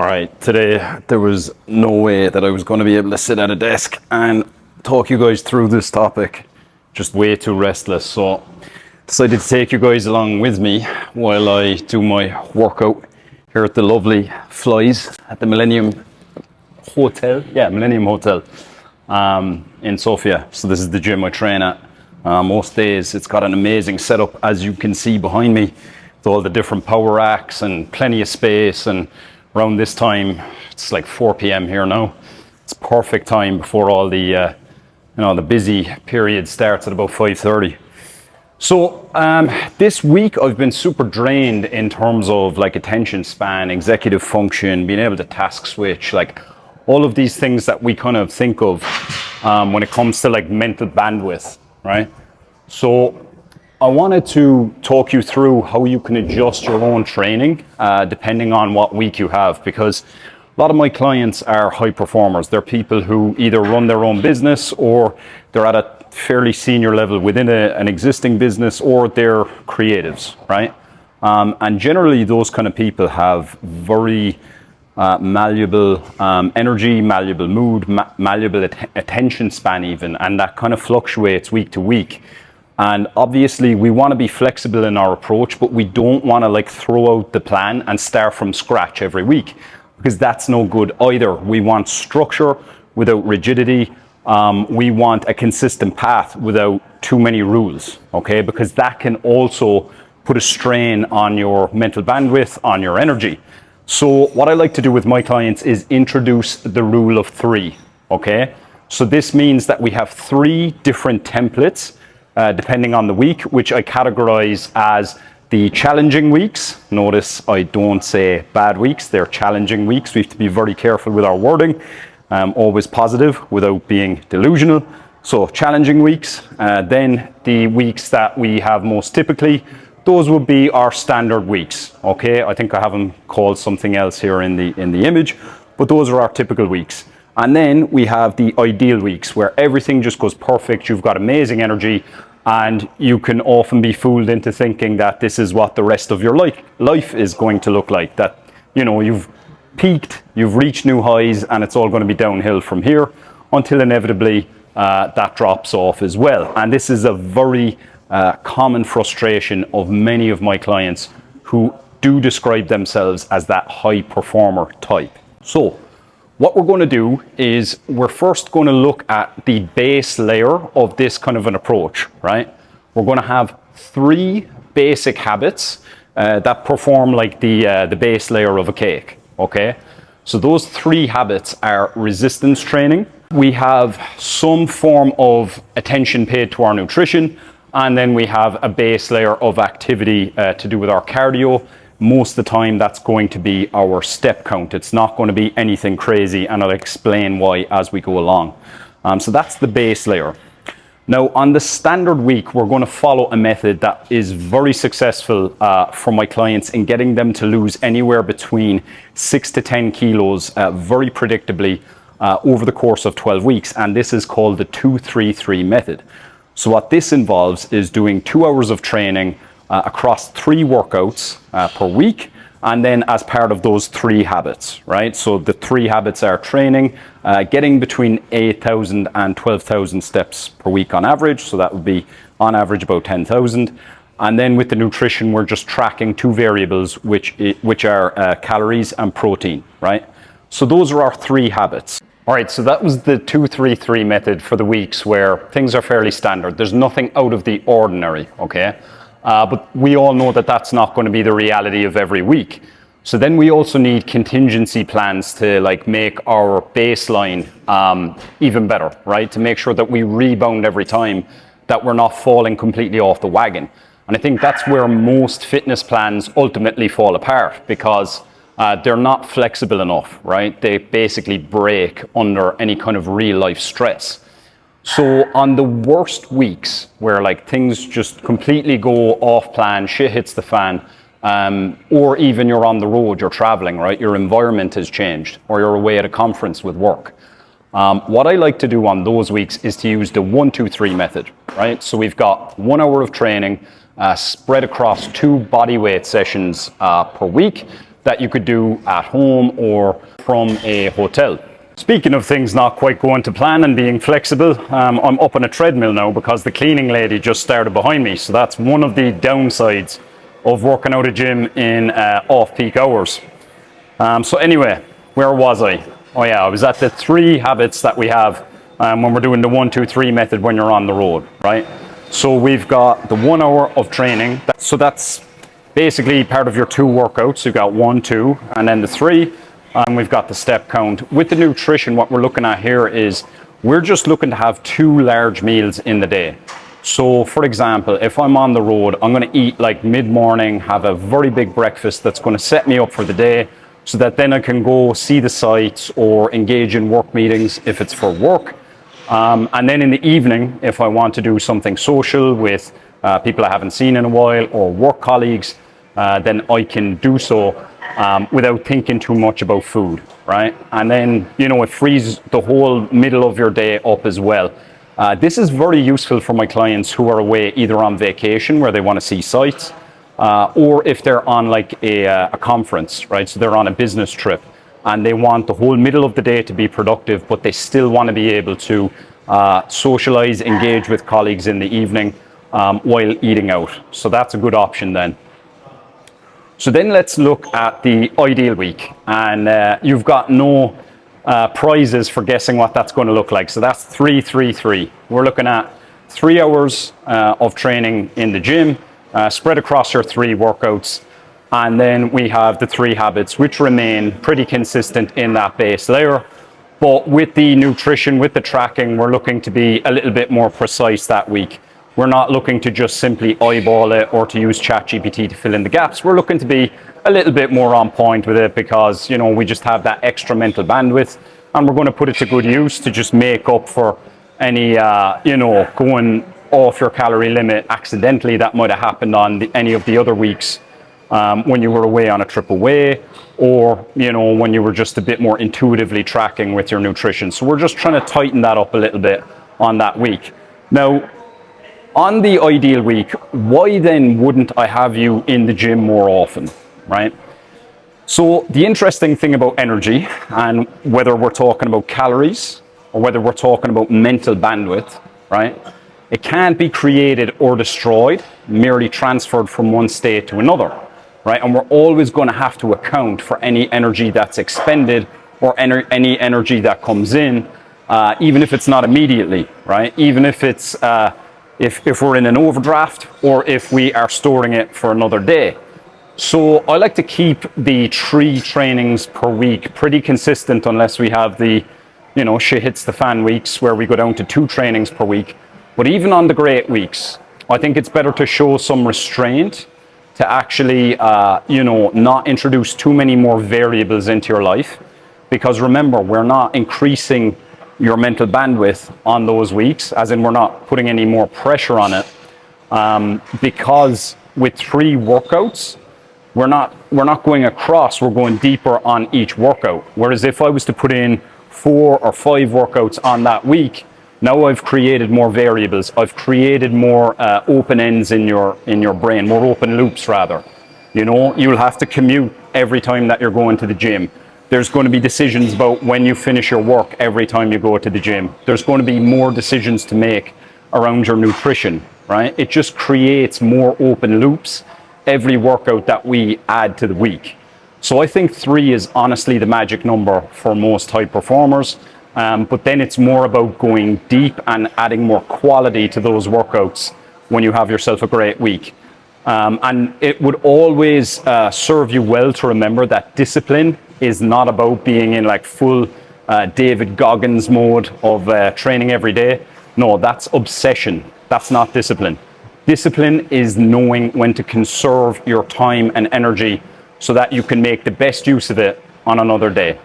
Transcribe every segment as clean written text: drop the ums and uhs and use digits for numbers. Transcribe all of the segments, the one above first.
All right, today there was no way that I was going to be able to sit at a desk and talk you guys through this topic. Just way too restless, so decided to take you guys along with me while I do my workout here at the lovely Flies at the Millennium Hotel. Yeah, Millennium Hotel in Sofia. So this is the gym I train at. Most days it's got an amazing setup, as you can see behind me, with all the different power racks and plenty of space. And around this time, it's like 4 p.m. here now. It's perfect time before all the the busy period starts at about 5:30. So this week I've been super drained in terms of like attention span, executive function, being able to task switch, like all of these things that we kind of think of when it comes to like mental bandwidth, right? So I wanted to talk you through how you can adjust your own training depending on what week you have, because a lot of my clients are high performers. They're people who either run their own business or they're at a fairly senior level within an existing business, or they're creatives, right? And generally those kind of people have very malleable energy, malleable mood, malleable attention span even, and that kind of fluctuates week to week. And obviously we want to be flexible in our approach, but we don't want to like throw out the plan and start from scratch every week, because that's no good either. We want structure without rigidity. We want a consistent path without too many rules, okay? Because that can also put a strain on your mental bandwidth, on your energy. So what I like to do with my clients is introduce the rule of 3, okay? So this means that we have 3 different templates depending on the week, which I categorize as the challenging weeks. Notice I don't say bad weeks, they're challenging weeks. We have to be very careful with our wording, always positive without being delusional. So challenging weeks, then the weeks that we have most typically, those would be our standard weeks, okay? I think I have them called something else here in the image, but those are our typical weeks. And then we have the ideal weeks where everything just goes perfect, you've got amazing energy, and you can often be fooled into thinking that this is what the rest of your life is going to look like, that, you know, you've peaked, you've reached new highs, and it's all going to be downhill from here until inevitably that drops off as well. And this is a very common frustration of many of my clients who do describe themselves as that high performer type. So what we're going to do is we're first going to look at the base layer of this kind of an approach, right? We're going to have 3 basic habits that perform like the base layer of a cake, okay? So those 3 habits are resistance training. We have some form of attention paid to our nutrition, and then we have a base layer of activity to do with our cardio. Most of the time that's going to be our step count. It's not going to be anything crazy, and I'll explain why as we go along. So that's the base layer. Now on the standard week, we're going to follow a method that is very successful for my clients in getting them to lose anywhere between 6 to 10 kilos very predictably over the course of 12 weeks. And this is called the 2-3-3 method. So what this involves is doing 2 hours of training across 3 workouts per week, and then as part of those 3 habits, right? So the 3 habits are training, getting between 8,000 and 12,000 steps per week on average. So that would be on average about 10,000. And then with the nutrition, we're just tracking 2 variables, which are calories and protein, right? So those are our 3 habits. All right, so that was the 2-3-3 method for the weeks where things are fairly standard. There's nothing out of the ordinary, okay? But we all know that that's not going to be the reality of every week. So then we also need contingency plans to like make our baseline even better, right? To make sure that we rebound every time, that we're not falling completely off the wagon. And I think that's where most fitness plans ultimately fall apart, because they're not flexible enough, right? They basically break under any kind of real life stress. So on the worst weeks where like things just completely go off plan, shit hits the fan, or even you're on the road, you're traveling, right? Your environment has changed, or you're away at a conference with work. What I like to do on those weeks is to use the 1-2-3 method, right? So we've got 1 hour of training spread across 2 bodyweight sessions per week that you could do at home or from a hotel. Speaking of things not quite going to plan and being flexible, I'm up on a treadmill now because the cleaning lady just started behind me. So that's one of the downsides of working out a gym in off-peak hours. So anyway, where was I? Oh yeah, I was at the 3 habits that we have when we're doing the 1, 2, 3 method when you're on the road, right? So we've got the 1 hour of training. So that's basically part of your 2 workouts. You've got 1, 2, and then the 3. And we've got the step count. With the nutrition, what we're looking at here is we're just looking to have 2 large meals in the day. So for example, if I'm on the road, I'm going to eat like mid-morning, have a very big breakfast that's going to set me up for the day so that then I can go see the sites or engage in work meetings if it's for work. And then in the evening, if I want to do something social with people I haven't seen in a while or work colleagues, then I can do so without thinking too much about food, right? And then, you know, it frees the whole middle of your day up as well. This is very useful for my clients who are away either on vacation where they want to see sites or if they're on like a conference, right? So they're on a business trip and they want the whole middle of the day to be productive, but they still want to be able to socialize, engage with colleagues in the evening while eating out. So that's a good option then. So then let's look at the ideal week, and you've got no prizes for guessing what that's going to look like. So that's 3, 3, 3. We're looking at 3 hours of training in the gym, spread across your 3 workouts. And then we have the 3 habits, which remain pretty consistent in that base layer. But with the nutrition, with the tracking, we're looking to be a little bit more precise that week. We're not looking to just simply eyeball it or to use ChatGPT to fill in the gaps. We're looking to be a little bit more on point with it because, you know, we just have that extra mental bandwidth and we're going to put it to good use to just make up for any, you know, going off your calorie limit accidentally that might have happened on any of the other weeks. When you were away on a trip away, or, you know, when you were just a bit more intuitively tracking with your nutrition. So we're just trying to tighten that up a little bit on that week. Now, on the ideal week, why then wouldn't I have you in the gym more often, right? So the interesting thing about energy, and whether we're talking about calories or whether we're talking about mental bandwidth, right? It can't be created or destroyed, merely transferred from one state to another. Right? And we're always going to have to account for any energy that's expended or any energy that comes in, even if it's not immediately, right? Even if it's if we're in an overdraft or if we are storing it for another day. So I like to keep the 3 trainings per week pretty consistent unless we have the, you know, shit hits the fan weeks where we go down to 2 trainings per week. But even on the great weeks, I think it's better to show some restraint to actually, you know, not introduce too many more variables into your life. Because remember, we're not increasing your mental bandwidth on those weeks, as in we're not putting any more pressure on it. Because with 3 workouts, we're not going across, we're going deeper on each workout. Whereas if I was to put in 4 or 5 workouts on that week, now I've created more variables. I've created more open ends in your brain, more open loops rather. You know, you'll have to commute every time that you're going to the gym. There's going to be decisions about when you finish your work every time you go to the gym. There's going to be more decisions to make around your nutrition, right? It just creates more open loops every workout that we add to the week. So I think 3 is honestly the magic number for most high performers. But then it's more about going deep and adding more quality to those workouts when you have yourself a great week. And it would always serve you well to remember that discipline is not about being in like full David Goggins mode of training every day. No, that's obsession. That's not discipline. Discipline is knowing when to conserve your time and energy so that you can make the best use of it on another day.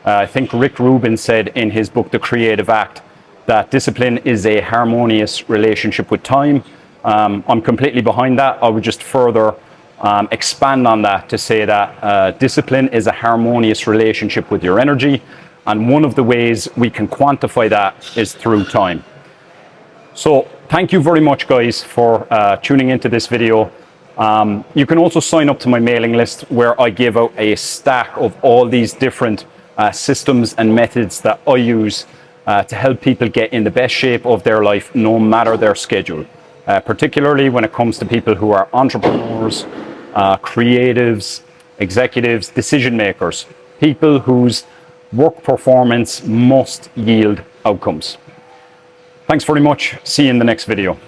I think Rick Rubin said in his book, The Creative Act, that discipline is a harmonious relationship with time. I'm completely behind that. I would just further expand on that to say that discipline is a harmonious relationship with your energy. And one of the ways we can quantify that is through time. So thank you very much, guys, for tuning into this video. You can also sign up to my mailing list, where I give out a stack of all these different systems and methods that I use to help people get in the best shape of their life, no matter their schedule. Particularly when it comes to people who are entrepreneurs, creatives, executives, decision makers, people whose work performance must yield outcomes. Thanks very much. See you in the next video.